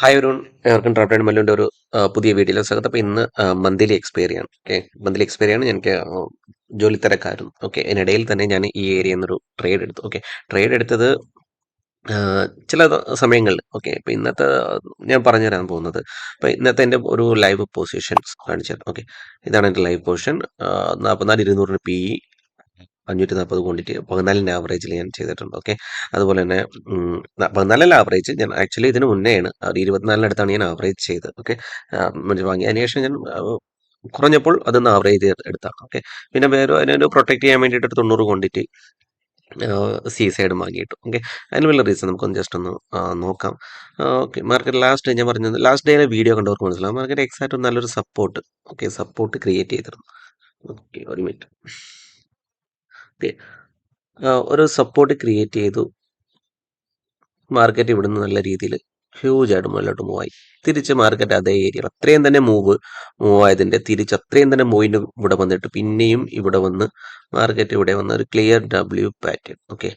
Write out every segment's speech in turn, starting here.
Hi ഒരു ഏവർക്കും drop down മല്ലുവിൻ്റെ ഒരു പുതിയ വീഡിയോയിലേക്ക് സ്വാഗതം. അപ്പോൾ ഇന്ന് മന്ത്ലി എക്സ്പയറി ആണ്. ഓക്കെ, മന്ത്ലി എക്സ്പയറി ആണ്. എനിക്ക് ജോലി തിരക്കായിരുന്നു. ഓക്കെ, അതിനിടയിൽ തന്നെ ഞാൻ ഈ ഏരിയയിൽ നിന്നൊരു ട്രേഡ് എടുത്തു. ഓക്കെ, ട്രേഡ് എടുത്തത് ആ, ചില സമയങ്ങളിൽ. ഓക്കെ, ഇപ്പോൾ ഇന്നത്തെ ഞാൻ പറഞ്ഞുതരാൻ പോകുന്നത്. അപ്പോൾ ഇന്നത്തെ എൻ്റെ ഒരു ലൈവ് പൊസിഷൻസ് കാണിച്ചു തരാം. ഓക്കെ, ഇതാണ് എൻ്റെ ലൈവ് പൊസിഷൻ. 44,200 PE, 540 ക്വാണ്ടിറ്റി, 14 ആവറേജിൽ ഞാൻ ചെയ്തിട്ടുണ്ട്. ഓക്കെ, അതുപോലെ തന്നെ 14 ആവറേജ് ഞാൻ ആക്ച്വലി ഇതിന് മുന്നേയാണ് ഒരു 24-അടുത്താണ് ഞാൻ ആവറേജ് ചെയ്തത്. ഓക്കെ, വാങ്ങി അതിന് ശേഷം ഞാൻ കുറഞ്ഞപ്പോൾ അതൊന്ന് ആവറേജ് എടുത്താണ്. ഓക്കെ, പിന്നെ വേറെ അതിനൊരു പ്രൊട്ടക്ട് ചെയ്യാൻ വേണ്ടിയിട്ട് ഒരു 90 ക്വാണ്ടിറ്റി സി സൈഡ് വാങ്ങിയിട്ടു. ഓക്കെ, അതിന് വല്ല റീസൺ നമുക്കൊന്ന് ജസ്റ്റ് ഒന്ന് നോക്കാം. ഓക്കെ, മാർക്കറ്റ് ലാസ്റ്റ് ഞാൻ പറഞ്ഞത് ലാസ്റ്റ് ഡേയിലെ വീഡിയോ കണ്ടവർക്ക് മനസ്സിലാവും. മാർക്കറ്റ് എക്സാക്റ്റ് ഒരു നല്ലൊരു സപ്പോർട്ട്, ഓക്കെ, സപ്പോർട്ട് ക്രിയേറ്റ് ചെയ്തിരുന്നു. ഓക്കെ, ഒരു മിനിറ്റ്. ഓക്കെ, ഒരു സപ്പോർട്ട് ക്രിയേറ്റ് ചെയ്തു. മാർക്കറ്റ് ഇവിടുന്ന് നല്ല രീതിയിൽ ഹ്യൂജ് ആയിട്ട് മുകളിലോട്ട് മൂവ് ആയി. തിരിച്ച് മാർക്കറ്റ് അതേ ഏരിയ അത്രയും തന്നെ മൂവ് ആയതിൻ്റെ തിരിച്ച് അത്രയും തന്നെ മൂവിൻ്റെ ഇവിടെ വന്നിട്ട് പിന്നെയും ഇവിടെ വന്ന് മാർക്കറ്റ് ഇവിടെ വന്ന് ഒരു clear W pattern. Okay,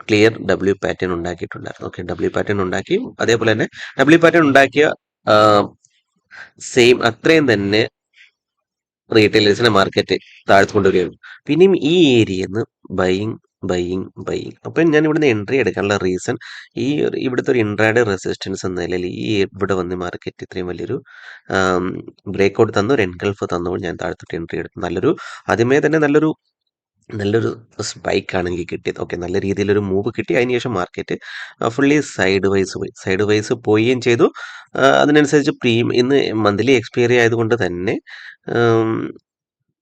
clear W pattern ഉണ്ടാക്കിയിട്ടുണ്ടായിരുന്നു. ഓക്കെ, ഡബ്ല്യു പാറ്റേൺ ഉണ്ടാക്കി അതേപോലെ തന്നെ ഡബ്ല്യു പാറ്റേൺ ഉണ്ടാക്കിയ സെയിം അത്രയും തന്നെ റീറ്റെയിലേഴ്സിനെ മാർക്കറ്റ് താഴ്ത്തുകൊണ്ടുവരികയാണ്. പിന്നെയും ഈ ഏരിയയിൽ നിന്ന് ബൈയിങ് ബൈയിങ് ബൈയിങ്. അപ്പം ഞാൻ ഇവിടുന്ന് എൻട്രി എടുക്കാനുള്ള റീസൺ ഇവിടുത്തെ ഒരു ഇൻട്രാഡേ റെസിസ്റ്റൻസ് എന്ന നിലയിൽ ഇവിടെ വന്ന് മാർക്കറ്റ് ഇത്രയും വലിയൊരു ബ്രേക്ക്ഔട്ട് തന്നു, ഒരു എൻഗൾഫ് തന്നു, ഞാൻ താഴത്തോട്ട് എൻട്രി എടുത്തു. ആദ്യമേ തന്നെ നല്ലൊരു നല്ലൊരു സ്പൈക്കാണ് എനിക്ക് കിട്ടിയത്. ഓക്കെ, നല്ല രീതിയിലൊരു മൂവ് കിട്ടി. അതിനുശേഷം മാർക്കറ്റ് ഫുള്ളി സൈഡ് വൈസ് പോവുകയും ചെയ്തു. അതിനനുസരിച്ച് ഇന്ന് മന്ത്ലി എക്സ്പയറി ആയതുകൊണ്ട് തന്നെ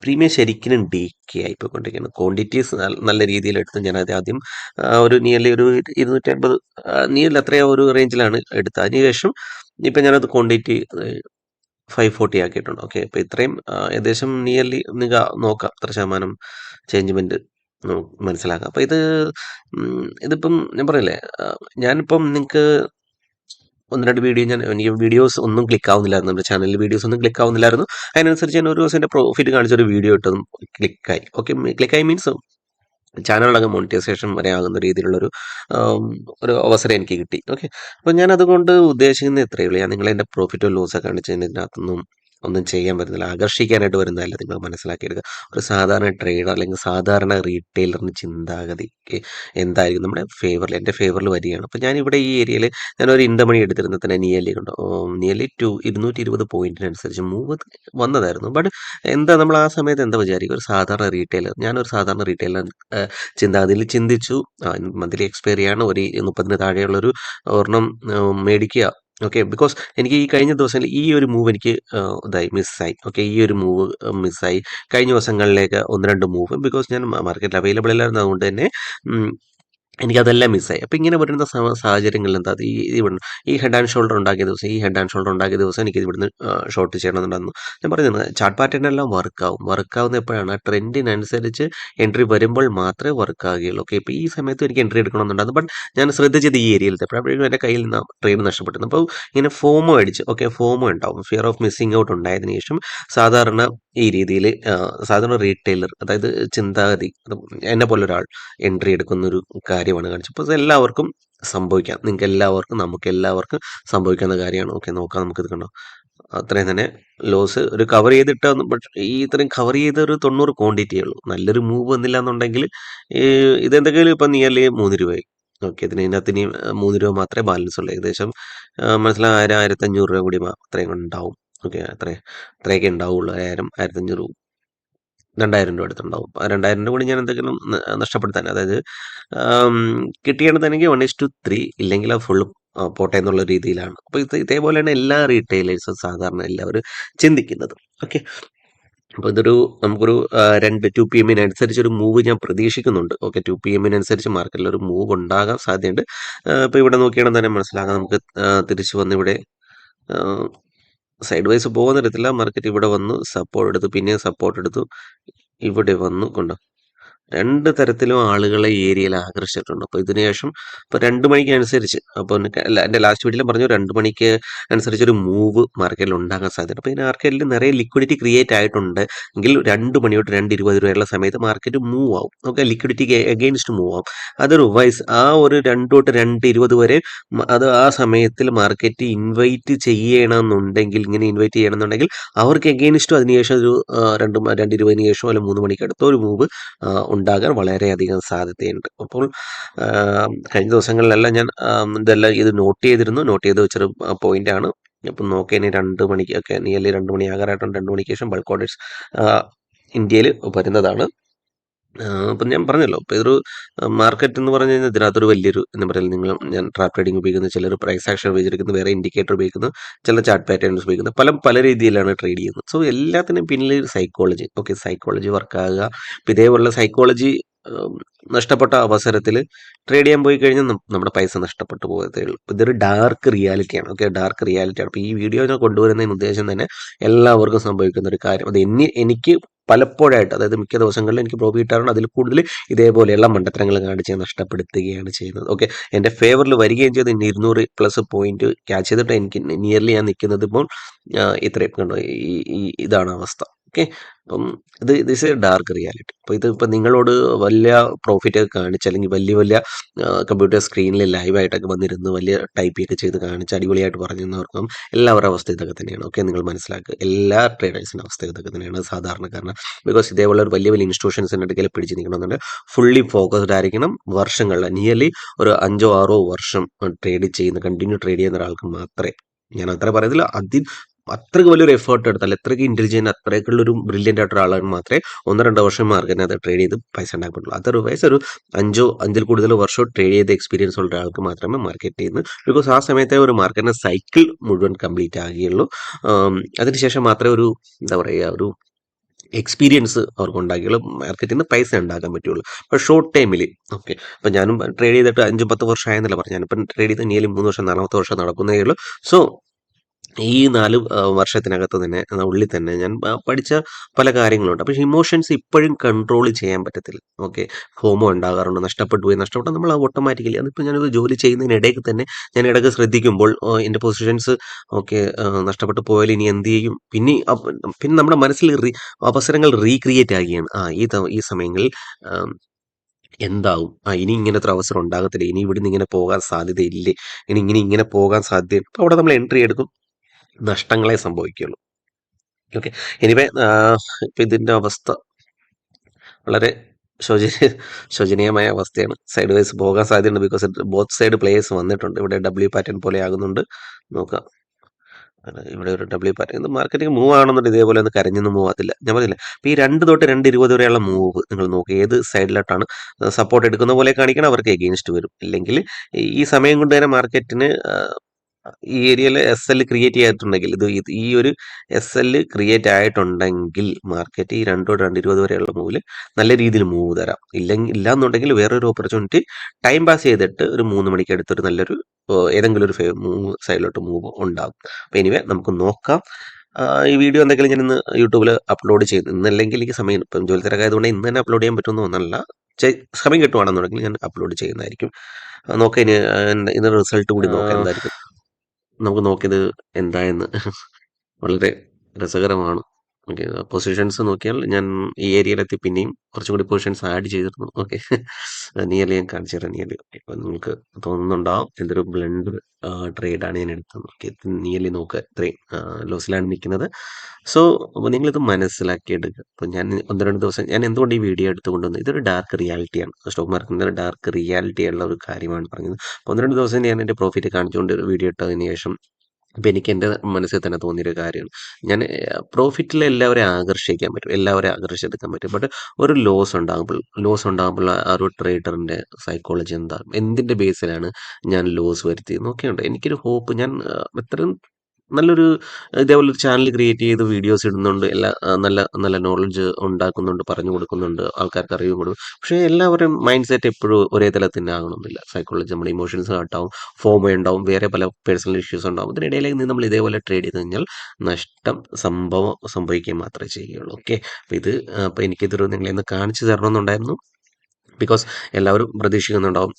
പ്രീമിയം ശരിക്കും ഡീക്കേ ആയിപ്പോയിക്കൊണ്ടിരിക്കുകയാണ്. ക്വാണ്ടിറ്റീസ് നല്ല രീതിയിൽ എടുത്ത് ഞാൻ ആദ്യം ഒരു നിയർലി ഒരു 250 നിയർലി അത്രയും ഒരു റേഞ്ചിലാണ് എടുത്തത്. അതിനുശേഷം ഇപ്പം ഞാനത് ക്വാണ്ടിറ്റി 540 ആക്കിയിട്ടുണ്ട്. ഓക്കെ, ഇപ്പോൾ ഇത്രയും ഏകദേശം നിയർലി നിങ്ങൾക്ക് നോക്കാം എത്ര ശതമാനം ചേഞ്ച്മെൻറ്റ് മനസ്സിലാക്കാം. അപ്പോൾ ഇതിപ്പം ഞാൻ പറയില്ലേ, ഞാനിപ്പം നിങ്ങൾക്ക് ഒന്ന് രണ്ട് എനിക്ക് വീഡിയോസ് ഒന്നും ക്ലിക്ക് ആവുന്നില്ലായിരുന്നു. നമ്മുടെ ചാനലിൽ വീഡിയോസ് ഒന്നും ക്ലിക്ക് ആവുന്നില്ലായിരുന്നു. അതിനനുസരിച്ച് ഞാൻ ഒരു ദിവസം എൻ്റെ പ്രോഫിറ്റ് കാണിച്ചൊരു വീഡിയോ ഇട്ടതും ക്ലിക്കായി. ഓക്കെ, ക്ലിക്കായി മീൻസ് ചാനലടങ്ങ് മോണിറ്റൈസേഷൻ വരെ ആകുന്ന രീതിയിലുള്ളൊരു ഒരു അവസരം എനിക്ക് കിട്ടി. ഓക്കെ, അപ്പോൾ ഞാൻ അതുകൊണ്ട് ഉദ്ദേശിക്കുന്നത് ഇത്രയേ ഉള്ളൂ. ഞാൻ നിങ്ങളെ എൻ്റെ പ്രോഫിറ്റോ ലോസോ കാണിച്ചതിന് ഇതിനകത്തൊന്നും ഒന്നും ചെയ്യാൻ പറ്റുന്നില്ല. ആകർഷിക്കാനായിട്ട് വരുന്നതല്ല, നിങ്ങൾ മനസ്സിലാക്കിയെടുക്കുക. ഒരു സാധാരണ ട്രേഡർ അല്ലെങ്കിൽ സാധാരണ റീറ്റെയിലറിൻ്റെ ചിന്താഗതി എന്തായിരിക്കും നമ്മുടെ എൻ്റെ ഫേവറിൽ വരികയാണ്. അപ്പോൾ ഞാനിവിടെ ഈ ഏരിയയിൽ ഞാനൊരു ഇൻഡമണി എടുത്തിരുന്നത് തന്നെ നിയർലി 220 പോയിന്റിനനുസരിച്ച് മൂവ് വന്നതായിരുന്നു. ബട്ട് എന്താ നമ്മൾ ആ സമയത്ത് എന്താ വിചാരിക്കുക, ഒരു സാധാരണ റീറ്റെയിലർ, ഞാനൊരു സാധാരണ റീറ്റെയിലർ ചിന്താഗതിയിൽ ചിന്തിച്ചു. മന്ത്ലി എക്സ്പയറി ആണ്, ഒരു 30-ന് താഴെയുള്ളൊരു ഒരെണ്ണം മേടിക്കുക. ഓക്കെ, ബിക്കോസ് എനിക്ക് ഈ കഴിഞ്ഞ ദിവസങ്ങളിൽ ഈ ഒരു മൂവ് എനിക്ക് മിസ്സായി. ഓക്കെ, ഈ ഒരു മൂവ് മിസ്സായി. കഴിഞ്ഞ ദിവസങ്ങളിലേക്ക് ഒന്ന് രണ്ട് മൂവ് ബിക്കോസ് ഞാൻ മാർക്കറ്റിൽ അവൈലബിൾ അല്ലായിരുന്നു. അതുകൊണ്ട് തന്നെ എനിക്കതെല്ലാം മിസ്സായി. അപ്പോൾ ഇങ്ങനെ വരുന്ന സാഹചര്യങ്ങളിൽ എന്താ ഈ ഹെഡ് ആൻഡ് ഷോൾഡർ ഉണ്ടാക്കിയ ദിവസം എനിക്ക് ഇവിടുന്ന് ഷോർട്ട് ചെയ്യണമെന്നുണ്ടായിരുന്നു. ഞാൻ പറയുന്നത് ചാർട്ട് പാറ്റേൺ എല്ലാം വർക്കാവുന്ന എപ്പോഴാണ് ട്രെൻഡിനനുസരിച്ച് എൻട്രി വരുമ്പോൾ മാത്രമേ വർക്കാകുകയുള്ളൂ. ഓക്കെ, ഇപ്പോൾ ഈ സമയത്ത് എനിക്ക് എൻട്രി എടുക്കണമെന്നുണ്ടായിരുന്നു. ബട്ട് ഞാൻ ശ്രദ്ധിച്ചത് ഈ ഏരിയയിലത്തെ അപ്പോഴേക്കും എൻ്റെ കയ്യിൽ നിന്ന് ട്രേഡ് നഷ്ടപ്പെട്ടിരുന്നു. അപ്പോൾ ഇങ്ങനെ ഫോമോ അടിച്ച്, ഓക്കെ, ഫോമോ ഉണ്ടാവും, ഫിയർ ഓഫ് മിസ്സിങ് ഔട്ട് ഉണ്ടായതിനു ശേഷം സാധാരണ ഈ രീതിയിൽ സാധാരണ റീറ്റെയിലർ, അതായത് ചിന്താഗതി എന്നെ പോലൊരാൾ എൻട്രി എടുക്കുന്നൊരു കാര്യമാണ് കാണിച്ചത്. അപ്പോൾ എല്ലാവർക്കും സംഭവിക്കാം, നിങ്ങൾക്ക് എല്ലാവർക്കും, നമുക്ക് എല്ലാവർക്കും സംഭവിക്കാവുന്ന കാര്യമാണ്. ഓക്കെ, നോക്കാം, നമുക്കിത് കണ്ടോ, അത്രയും തന്നെ ലോസ് ഒരു കവർ ചെയ്തിട്ട് ഈ ഇത്രയും കവർ ചെയ്ത ഒരു 90 ക്വാണ്ടിറ്റിയേ ഉള്ളൂ. നല്ലൊരു മൂവ് വന്നില്ല എന്നുണ്ടെങ്കിൽ ഇതെന്തെങ്കിലും ഇപ്പം നിയർലി 3 രൂപയായി. ഓക്കെ, ഇതിനകത്ത് ഇനി 3 രൂപ മാത്രമേ ബാലൻസ് ഉള്ളൂ. ഏകദേശം മനസ്സിലായി 1,500 രൂപ കൂടി അത്രയും ഉണ്ടാവും. ഓക്കെ, അത്രയൊക്കെ ഉണ്ടാവുള്ളൂ. 1,000, 1,500, 2,000 രൂപ അടുത്തുണ്ടാവും. ആ 2,000 രൂപ കൂടി ഞാൻ എന്തെങ്കിലും നഷ്ടപ്പെടുത്താൻ, അതായത് കിട്ടിയാണെന്നുണ്ടെങ്കിൽ 1:3, ഇല്ലെങ്കിൽ ആ ഫുള്ളും പോട്ടെ എന്നുള്ള രീതിയിലാണ്. അപ്പോൾ ഇതേപോലെയാണ് എല്ലാ റീറ്റെയിലേഴ്സും സാധാരണ എല്ലാവരും ചിന്തിക്കുന്നത്. ഓക്കെ, അപ്പോൾ നമുക്കൊരു 2 PM അനുസരിച്ചൊരു മൂവ് ഞാൻ പ്രതീക്ഷിക്കുന്നുണ്ട്. ഓക്കെ, 2 PM മാർക്കറ്റിൽ ഒരു മൂവ് ഉണ്ടാകാൻ സാധ്യതയുണ്ട്. ഇപ്പോൾ ഇവിടെ നോക്കിയാണെങ്കിൽ തന്നെ മനസ്സിലാക്കാം, നമുക്ക് തിരിച്ചു വന്ന് ഇവിടെ സൈഡ് വൈസ് പോകുന്ന തരത്തില്ല. മാർക്കറ്റ് ഇവിടെ വന്നു സപ്പോർട്ട് എടുത്തു, പിന്നെയും സപ്പോർട്ട് എടുത്തു, ഇവിടെ വന്നു കൊണ്ടോ രണ്ട് തരത്തിലും ആളുകളെ ഈ ഏരിയയിൽ ആകർഷിച്ചിട്ടുണ്ട്. അപ്പോൾ ഇതിന് ശേഷം ഇപ്പോൾ 2 മണിക്ക് അനുസരിച്ച് അപ്പോൾ എൻ്റെ ലാസ്റ്റ് വീഡിയോയിലും പറഞ്ഞു 2 മണിക്ക് അനുസരിച്ചൊരു മൂവ് മാർക്കറ്റിൽ ഉണ്ടാകാൻ സാധ്യതയുണ്ട്. അപ്പോൾ ഈ മാർക്കറ്റിൽ നിറയെ ലിക്വിഡിറ്റി ക്രിയേറ്റ് ആയിട്ടുണ്ട് എങ്കിൽ 2 മണി തൊട്ട് 2:20 വരെയുള്ള സമയത്ത് മാർക്കറ്റ് മൂവ് ആവും. ഓക്കെ, ലിക്വിഡിറ്റിക്ക് എഗെയിൻസ്റ്റ് മൂവ് ആവും. അതർവൈസ് ആ ഒരു 2 തൊട്ട് 2:20 വരെ അത് ആ സമയത്തിൽ മാർക്കറ്റ് ഇൻവൈറ്റ് ചെയ്യണമെന്നുണ്ടെങ്കിൽ, ഇങ്ങനെ ഇൻവൈറ്റ് ചെയ്യണമെന്നുണ്ടെങ്കിൽ അവർക്ക് എഗെയിൻസ്റ്റും അതിനുശേഷം ഒരു 2:20 ശേഷം അല്ലെങ്കിൽ 3 മണിക്ക് അടുത്ത ഒരു മൂവ് ഉണ്ടാകാൻ വളരെയധികം സാധ്യതയുണ്ട്. അപ്പോൾ കഴിഞ്ഞ ദിവസങ്ങളിലെല്ലാം ഞാൻ ഇതെല്ലാം ഇത് നോട്ട് ചെയ്ത് വെച്ചൊരു പോയിന്റാണ്. ഇപ്പം നോക്കി ഇനി 2 മണിക്കൊക്കെ നിയർലി 2 മണി ആകാറായിട്ടുണ്ട്. 2 മണിക്ക് ശേഷം ബൾക്ക് ഓർഡേഴ്സ് ഇന്ത്യയിൽ വരുന്നതാണ്. അപ്പം ഞാൻ പറഞ്ഞല്ലോ, ഇപ്പോൾ ഇതൊരു മാർക്കറ്റ് എന്ന് പറഞ്ഞു കഴിഞ്ഞാൽ ഇതിനകത്തൊരു വലിയൊരു എന്താ പറയുക, ഞാൻ ട്രാപ്പ് ട്രേഡിംഗ് ഉപയോഗിക്കുന്നു, ചിലർ പ്രൈസ് ആക്ഷൻ ഉപയോഗിച്ചിരിക്കുന്നു, വേറെ ഇൻഡിക്കേറ്റർ ഉപയോഗിക്കുന്നു, ചില ചാർട്ട് പാറ്റേൺസ് ഉപയോഗിക്കുന്നു, പല രീതിയിലാണ് ട്രേഡ് ചെയ്യുന്നത്. സോ എല്ലാത്തിനും പിന്നിൽ സൈക്കോളജി, ഓക്കെ, സൈക്കോളജി വർക്കാകുക. ഇപ്പം ഇതേപോലുള്ള സൈക്കോളജി നഷ്ടപ്പെട്ട അവസരത്തിൽ ട്രേഡ് ചെയ്യാൻ പോയി കഴിഞ്ഞാൽ നമ്മുടെ പൈസ നഷ്ടപ്പെട്ടു പോകത്തേ ഉള്ളൂ. അപ്പോൾ ഇതൊരു ഡാർക്ക് റിയാലിറ്റിയാണ്. ഓക്കെ, ഡാർക്ക് റിയാലിറ്റിയാണ്. അപ്പോൾ ഈ വീഡിയോ ഞാൻ കൊണ്ടുവരുന്നതിന് ഉദ്ദേശം തന്നെ എല്ലാവർക്കും സംഭവിക്കുന്ന ഒരു കാര്യം, അത് എനിക്ക് പലപ്പോഴായിട്ട്, അതായത് മിക്ക ദിവസങ്ങളിലും എനിക്ക് പ്രോഫിറ്റ് കിട്ടാറുണ്ട്. അതിൽ കൂടുതൽ ഇതേപോലെയുള്ള മണ്ടത്തരങ്ങൾ കാണിച്ച് നഷ്ടപ്പെടുത്തുകയാണ് ചെയ്യുന്നത്. ഓക്കെ, എൻ്റെ ഫേവറിൽ വരികയും ചെയ്ത് 200+ പോയിന്റ് ക്യാച്ച് ചെയ്തിട്ട് എനിക്ക് നിയർലി ഞാൻ നിൽക്കുന്നത് ഇപ്പോൾ ഇത്രയും കണ്ടോ, ഇതാണ് അവസ്ഥ. ഓക്കെ, അപ്പം ദിസ് എ ഡാർക്ക് റിയാലിറ്റി. അപ്പോൾ ഇപ്പം നിങ്ങളോട് വലിയ പ്രോഫിറ്റ് ഒക്കെ കാണിച്ച്, അല്ലെങ്കിൽ വലിയ കമ്പ്യൂട്ടർ സ്ക്രീനിൽ ലൈവായിട്ടൊക്കെ വന്നിരുന്ന് വലിയ ടൈപ്പിയൊക്കെ ചെയ്ത് കാണിച്ച് അടിപൊളിയായിട്ട് പറഞ്ഞു തന്നവർക്കും എല്ലാവരുടെ അവസ്ഥ ഇതൊക്കെ തന്നെയാണ്. ഓക്കെ, നിങ്ങൾ മനസ്സിലാക്കുക, എല്ലാ ട്രേഡേഴ്സിൻ്റെ അവസ്ഥ ഇതൊക്കെ തന്നെയാണ്. സാധാരണക്കാരന് ബിക്കോസ് ഇതേപോലെ ഒരു വലിയ ഇൻസ്റ്റിറ്റ്യൂഷൻസിൻ്റെ അടുക്കൽ പിടിച്ച് നിൽക്കണമെന്നുണ്ടെങ്കിൽ ഫുള്ളി ഫോക്കസ്ഡ് ആയിരിക്കണം. വർഷങ്ങളിൽ നിയർലി ഒരു 5-6 വർഷം കണ്ടിന്യൂ ട്രേഡ് ചെയ്യുന്ന ഒരാൾക്ക് മാത്രമേ, ഞാൻ അത്ര പറയത്തില്ല, അത്രയ്ക്ക് വലിയൊരു എഫേർട്ട് എടുത്താൽ, അത്രയ്ക്ക് ഇൻ്റലിജൻറ്റ്, അത്രയ്ക്കുള്ളൊരു ബ്രില്യൻ്റ് ആയിട്ടൊരു ആളാണ് മാത്രമേ 1-2 വർഷം മാർക്കറ്റിനകത്ത് ട്രേഡ് ചെയ്ത് പൈസ ഉണ്ടാക്കാൻ പറ്റുള്ളൂ. അതർവൈസ് ഒരു 5-5 കൂടുതൽ വർഷം ട്രേഡ് ചെയ്ത എക്സ്പീരിയൻസ് ഉള്ള ഒരാൾക്ക് മാത്രമേ മാർക്കറ്റ് ചെയ്യുന്നു. ബിക്കോസ് ആ സമയത്തെ ഒരു മാർക്കറ്റിൻ്റെ സൈക്കിൾ മുഴുവൻ കംപ്ലീറ്റ് ആകുകയുള്ളൂ. അതിനുശേഷം മാത്രമേ ഒരു എന്താ പറയുക, ഒരു എക്സ്പീരിയൻസ് അവർക്ക് ഉണ്ടാക്കിയുള്ളൂ, മാർക്കറ്റിൽ നിന്ന് പൈസ ഉണ്ടാക്കാൻ പറ്റുള്ളൂ. അപ്പോൾ ഷോർട്ട് ടൈമിൽ, ഓക്കെ, അപ്പം ഞാനും ട്രേഡ് ചെയ്തിട്ട് 5-10 വർഷം ആയെന്നല്ല പറഞ്ഞു, ഞാനിപ്പം ട്രേഡ് ചെയ്ത് നിയർലി 3 വർഷം 4-ാമത്തെ വർഷം നടക്കുന്നേ ഉള്ളൂ. സോ ഈ 4 വർഷത്തിനകത്ത് തന്നെ, ഉള്ളിൽ തന്നെ ഞാൻ പഠിച്ച പല കാര്യങ്ങളുണ്ട്. പക്ഷേ ഇമോഷൻസ് ഇപ്പോഴും കൺട്രോൾ ചെയ്യാൻ പറ്റത്തില്ല. ഓക്കെ, ഫോമോ ഉണ്ടാകാറുണ്ട്, നഷ്ടപ്പെട്ടാൽ നമ്മൾ ഓട്ടോമാറ്റിക്കലി, അതിപ്പോൾ ഞാനത് ജോലി ചെയ്യുന്നതിനിടയ്ക്ക് തന്നെ ഞാൻ ഇടയ്ക്ക് ശ്രദ്ധിക്കുമ്പോൾ എൻ്റെ പൊസിഷൻസ് ഓക്കെ നഷ്ടപ്പെട്ടു പോയാൽ ഇനി എന്ത് ചെയ്യും, പിന്നെ നമ്മുടെ മനസ്സിൽ അവസരങ്ങൾ റീക്രിയേറ്റ് ആകുകയാണ്. ഈ സമയങ്ങളിൽ എന്താവും, ഇനി ഇങ്ങനത്തെ ഒരു അവസരം ഉണ്ടാകത്തില്ല, ഇനി ഇവിടുന്ന് ഇങ്ങനെ പോകാൻ സാധ്യതയില്ലേ, ഇങ്ങനെ പോകാൻ സാധ്യത, അപ്പോൾ അവിടെ നമ്മൾ എൻട്രി എടുക്കും, നഷ്ടങ്ങളെ സംഭവിക്കുള്ളൂ. ഓക്കെ, എനിവേ ഇപ്പം ഇതിൻ്റെ അവസ്ഥ വളരെ ശോചനീയമായ അവസ്ഥയാണ്. സൈഡ് വൈസ് പോകാൻ സാധ്യതയുണ്ട്. ബിക്കോസ് ബോത്ത് സൈഡ് പ്ലേയേഴ്സ് വന്നിട്ടുണ്ട്. ഇവിടെ ഡബ്ല്യു പാറ്റേൺ പോലെ ആകുന്നുണ്ട്. നോക്കാം, ഇവിടെ ഒരു ഡബ്ല്യു പാറ്റേൺ മാർക്കറ്റിംഗ് മൂവ് ആണെന്നുണ്ട്, ഇതേപോലെ ഒന്ന് കരഞ്ഞൊന്നും മൂവ് ആകത്തില്ല. ഞാൻ പറഞ്ഞില്ല, അപ്പോൾ ഈ 2 തൊട്ട് 2:20 വരെയുള്ള മൂവ് നിങ്ങൾ നോക്കുക, ഏത് സൈഡിലോട്ടാണ് സപ്പോർട്ട് എടുക്കുന്ന പോലെ കാണിക്കണം, അവർക്ക് എഗെയിൻസ്റ്റ് വരും. ഇല്ലെങ്കിൽ ഈ സമയം കൊണ്ട് തന്നെ മാർക്കറ്റിന് ഈ ഏരിയയിൽ SL ക്രിയേറ്റ് ചെയ്തിട്ടുണ്ടെങ്കിൽ, ഈ ഒരു SL ക്രിയേറ്റ് ആയിട്ടുണ്ടെങ്കിൽ മാർക്കറ്റ് ഈ 2 തൊട്ട് 2:20 വരെയുള്ള മൂവിൽ നല്ല രീതിയിൽ മൂവ് തരാം. ഇല്ലാന്നുണ്ടെങ്കിൽ വേറൊരു ഓപ്പർച്യൂണിറ്റി ടൈം പാസ് ചെയ്തിട്ട് ഒരു 3 മണിക്ക് അടുത്തൊരു നല്ലൊരു ഏതെങ്കിലും ഒരു സൈഡിലോട്ട് മൂവ് ഉണ്ടാകും. അപ്പോൾ എനിവേ നമുക്ക് നോക്കാം. ഈ വീഡിയോ എന്തെങ്കിലും ഞാൻ ഇന്ന് യൂട്യൂബിൽ അപ്ലോഡ് ചെയ്യുന്നു, ഇന്നല്ലെങ്കിൽ എനിക്ക് സമയം, ഇപ്പം ജോലി തിരക്കായതുകൊണ്ട് ഇന്ന് തന്നെ അപ്ലോഡ് ചെയ്യാൻ പറ്റുമെന്ന് തോന്നല്ല, സമയം കിട്ടുവാണെന്നുണ്ടെങ്കിൽ ഞാൻ അപ്ലോഡ് ചെയ്യുന്നതായിരിക്കും. നോക്കാം, ഇനി ഇതിൻ്റെ റിസൾട്ട് കൂടി നോക്കാം എന്തായിരിക്കും, നമുക്ക് നോക്കിയത് എന്തായെന്ന്. വളരെ രസകരമാണ്. ഓക്കെ, പൊസിഷൻസ് നോക്കിയാൽ ഞാൻ ഈ ഏരിയയിലെത്തി പിന്നെയും കുറച്ചും കൂടി പൊസിഷൻസ് ആഡ് ചെയ്തിരുന്നു. ഓക്കെ, നിയർലി ഞാൻ കാണിച്ചു തരാം. നിയർലി ഇപ്പം നിങ്ങൾക്ക് തോന്നുന്നുണ്ടാവും എന്തൊരു ബ്ലണ്ടർ ട്രേഡാണ് ഞാൻ എടുത്തത്. ഓക്കെ, നിയർലി നോക്കുക, ഇത്രയും ലോസിലാണ് നിൽക്കുന്നത്. സോ അപ്പോൾ നിങ്ങളിത് മനസ്സിലാക്കിയെടുക്കുക. അപ്പോൾ ഞാൻ 1-2 ദിവസം ഞാൻ എന്തുകൊണ്ട് ഈ വീഡിയോ എടുത്ത് കൊണ്ടുവന്നത്, ഇതൊരു ഡാർക്ക് റിയാലിറ്റിയാണ്. സ്റ്റോക്ക് മാർക്കറ്റിൻ്റെ ഡാർക്ക് റിയാലിറ്റി ഉള്ള ഒരു കാര്യമാണ് പറഞ്ഞത്. 1-2 ദിവസം ഞാൻ എൻ്റെ പ്രോഫിറ്റ് കാണിച്ചുകൊണ്ട് വീഡിയോ ഇട്ടതിന് ശേഷം ഇപ്പം എനിക്ക് എൻ്റെ മനസ്സിൽ തന്നെ തോന്നിയൊരു കാര്യമാണ്, ഞാൻ പ്രോഫിറ്റിൽ എല്ലാവരെയും ആകർഷിക്കാൻ പറ്റും, എല്ലാവരെയും ആകർഷിച്ചെടുക്കാൻ പറ്റും. ബട്ട് ഒരു ലോസ് ഉണ്ടാകുമ്പോൾ ആ ഒരു ട്രേഡറിൻ്റെ സൈക്കോളജി എന്താ, എന്തിൻ്റെ ബേസിലാണ് ഞാൻ ലോസ് വരുത്തിയത് നോക്കിയുണ്ട്. എനിക്കൊരു ഹോപ്പ്, ഞാൻ എത്രയും നല്ലൊരു ഇതേപോലെ ഒരു ചാനൽ ക്രിയേറ്റ് ചെയ്ത് വീഡിയോസ് ഇടുന്നുണ്ട്, നല്ല നല്ല നോളജ് ഉണ്ടാക്കുന്നുണ്ട്, പറഞ്ഞു കൊടുക്കുന്നുണ്ട്, ആൾക്കാർക്ക് അറിവ് കൊടുക്കും. പക്ഷേ എല്ലാവരും മൈൻഡ് സെറ്റ് എപ്പോഴും ഒരേ തലത്തിൽ തന്നെ ആകണമെന്നില്ല. സൈക്കോളജി, നമ്മുടെ ഇമോഷൻസ് ഉണ്ടാവും, ഫോമോ ഉണ്ടാവും, വേറെ പല പേഴ്സണൽ ഇഷ്യൂസ് ഉണ്ടാവും. ഇതിനിടയിലേക്ക് നിന്ന് നമ്മൾ ഇതേപോലെ ട്രേഡ് ചെയ്ത് കഴിഞ്ഞാൽ നഷ്ടം സംഭവിക്കുക മാത്രമേ ചെയ്യുകയുള്ളൂ. ഓക്കെ, അപ്പോൾ എനിക്കിതൊരു നിങ്ങളെ ഒന്ന് കാണിച്ചു തരണമെന്നുണ്ടായിരുന്നു. ബിക്കോസ് എല്ലാവരും പ്രതീക്ഷിക്കുന്നുണ്ടാവും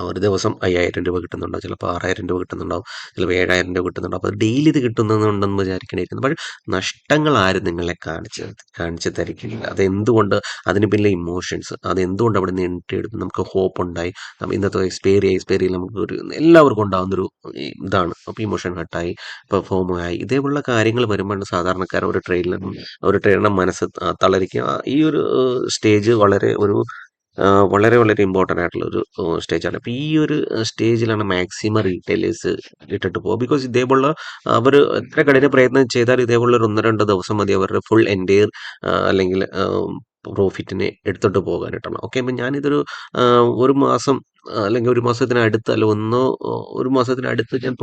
ഒരു ദിവസം 5000 രൂപ കിട്ടുന്നുണ്ടാവും, ചിലപ്പോൾ 6000 രൂപ കിട്ടുന്നുണ്ടാവും, ചിലപ്പോൾ 7000 രൂപ കിട്ടുന്നുണ്ടാവും. അപ്പോൾ ഡെയിലി ഇത് കിട്ടുന്നുണ്ടെന്ന് വിചാരിക്കണമായിരിക്കും. പക്ഷേ നഷ്ടങ്ങൾ ആരും നിങ്ങളെ കാണിച്ച് തരിക്കില്ല. അതെന്തുകൊണ്ട്? അതിന് പിന്നിലെ ഇമോഷൻസ്, അതെന്തുകൊണ്ട് അവിടെ നിന്ന് എൻട്രി നമുക്ക് ഹോപ്പ് ഉണ്ടായി, ഇന്നത്തെ എക്സ്പയറിയിൽ നമുക്ക് ഒരു എല്ലാവർക്കും ഉണ്ടാകുന്നൊരു ഇതാണ്. അപ്പോൾ ഇമോഷൻ ഹട്ടായി, പെർഫോം ആയി, ഇതേപോലുള്ള കാര്യങ്ങൾ വരുമ്പോഴാണ് സാധാരണക്കാരൻ ഒരു ട്രെയിനറുടെ മനസ്സ് തളരിക്കുക. ഈ ഒരു സ്റ്റേജ് വളരെ വളരെ ഇമ്പോർട്ടൻ്റ് ആയിട്ടുള്ള ഒരു സ്റ്റേജാണ്. അപ്പോൾ ഈ ഒരു സ്റ്റേജിലാണ് മാക്സിമം റീറ്റെയിലേഴ്സ് ഇട്ടിട്ട് പോകുക. ബിക്കോസ് ഇതേപോലുള്ള അവർ എത്ര കഠിന പ്രയത്നം ചെയ്താലും ഇതേപോലുള്ള ഒരു 1-2 ദിവസം മതി അവരുടെ ഫുൾ എൻറ്റയർ അല്ലെങ്കിൽ പ്രോഫിറ്റിനെ എടുത്തോട്ട് പോകാനായിട്ടാണ്. ഓക്കെ, അപ്പം ഞാനിതൊരു ഒരു മാസം അല്ലെങ്കിൽ ഒരു മാസത്തിനടുത്ത് അല്ല ഒരു മാസത്തിനടുത്ത് ഞാൻ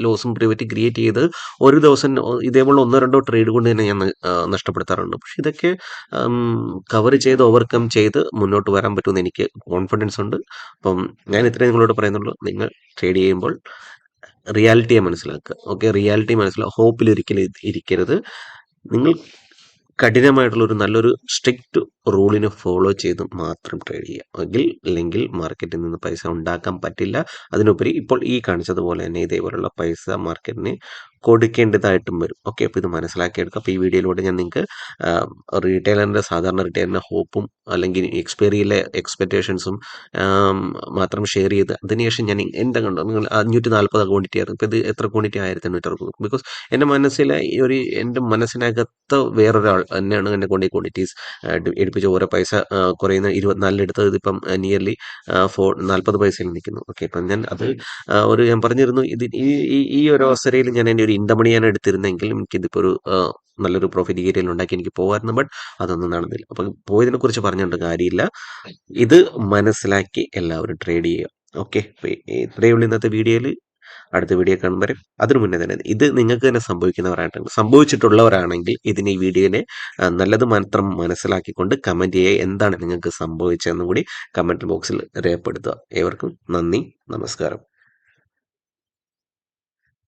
ലോസും പ്രോഫിറ്റ് ക്രിയേറ്റ് ചെയ്ത് ഒരു ദിവസം ഇതേപോലെ 1-2 ട്രേഡ് കൊണ്ട് തന്നെ ഞാൻ നഷ്ടപ്പെടുത്താറുണ്ട്. പക്ഷെ ഇതൊക്കെ കവർ ചെയ്ത് ഓവർകം ചെയ്ത് മുന്നോട്ട് വരാൻ പറ്റുമെന്ന് എനിക്ക് കോൺഫിഡൻസ് ഉണ്ട്. അപ്പം ഞാൻ ഇത്രയും നിങ്ങളോട് പറയുന്നുള്ളൂ. നിങ്ങൾ ട്രേഡ് ചെയ്യുമ്പോൾ റിയാലിറ്റിയെ മനസ്സിലാക്കുക. ഓക്കെ, റിയാലിറ്റി മനസ്സിലാക്കുക. ഹോപ്പിൽ ഒരിക്കലും ഇരിക്കരുത്. നിങ്ങൾ കഠിനമായിട്ടുള്ള ഒരു നല്ലൊരു സ്ട്രിക്റ്റ് റൂളിനെ ഫോളോ ചെയ്ത് മാത്രം ട്രേഡ് ചെയ്യുക. അല്ലെങ്കിൽ മാർക്കറ്റിൽ നിന്ന് പൈസ ഉണ്ടാക്കാൻ പറ്റില്ല. അതിനുപരി ഇപ്പോൾ ഈ കാണിച്ചതുപോലെ തന്നെ ഇതേപോലുള്ള പൈസ മാർക്കറ്റിന് കൊടുക്കേണ്ടതായിട്ടും വരും. ഓക്കെ, അപ്പോൾ ഇത് മനസ്സിലാക്കിയെടുക്കുക. അപ്പോൾ ഈ വീഡിയോയിലൂടെ ഞാൻ നിങ്ങൾക്ക് സാധാരണ റിട്ടയറിൻ്റെ ഹോപ്പും അല്ലെങ്കിൽ എക്സ്പയറിയിലെ എക്സ്പെക്റ്റേഷൻസും മാത്രം ഷെയർ ചെയ്ത് അതിനുശേഷം ഞാൻ എൻ്റെ കണ്ടോ നിങ്ങൾ 540 ക്വാണ്ടിറ്റി ആയിരുന്നു. ഇപ്പോൾ ഇത് എത്ര ക്വാണ്ടിറ്റി? 1560. ബിക്കോസ് എൻ്റെ മനസ്സിനകത്ത് വേറൊരാൾ തന്നെയാണ് എന്നെ കൊണ്ട് ഈ ക്വാണ്ടിറ്റീസ് എടുപ്പിച്ച് ഓരോ പൈസ കുറയുന്ന 24 എടുത്തത് ഇതിപ്പം നിയർലി 40 പൈസയിൽ നിൽക്കുന്നു. ഓക്കെ, അപ്പം ഞാൻ അത് ഞാൻ പറഞ്ഞിരുന്നു, ഈ ഒരു അവസരയിൽ ഞാൻ എൻ്റെ ഒരു ഇൻഡമണിയാണ് എടുത്തിരുന്നെങ്കിൽ എനിക്കിതിപ്പോൾ ഒരു നല്ലൊരു പ്രോഫിറ്റ് ഏരിയയിൽ ഉണ്ടാക്കി എനിക്ക് പോകാമായിരുന്നു. ബട്ട് അതൊന്നും നടന്നില്ല. അപ്പം പോയതിനെ കുറിച്ച് പറഞ്ഞുകൊണ്ട് കാര്യമില്ല. ഇത് മനസ്സിലാക്കി എല്ലാവരും ട്രേഡ് ചെയ്യുക. ഓക്കെ, ഇത്രയേ ഉള്ളൂ ഇന്നത്തെ വീഡിയോയിൽ. അടുത്ത വീഡിയോ കാണും വരെ അതിനു മുന്നേ തന്നെ ഇത് നിങ്ങൾക്ക് തന്നെ സംഭവിച്ചിട്ടുള്ളവരാണെങ്കിൽ ഈ വീഡിയോനെ നല്ലത് മാത്രം മനസ്സിലാക്കിക്കൊണ്ട് കമൻറ്റ് ചെയ്യുക. എന്താണ് നിങ്ങൾക്ക് സംഭവിച്ചതെന്നും കൂടി കമൻറ്റ് ബോക്സിൽ രേഖപ്പെടുത്തുക. ഏവർക്കും നന്ദി, നമസ്കാരം.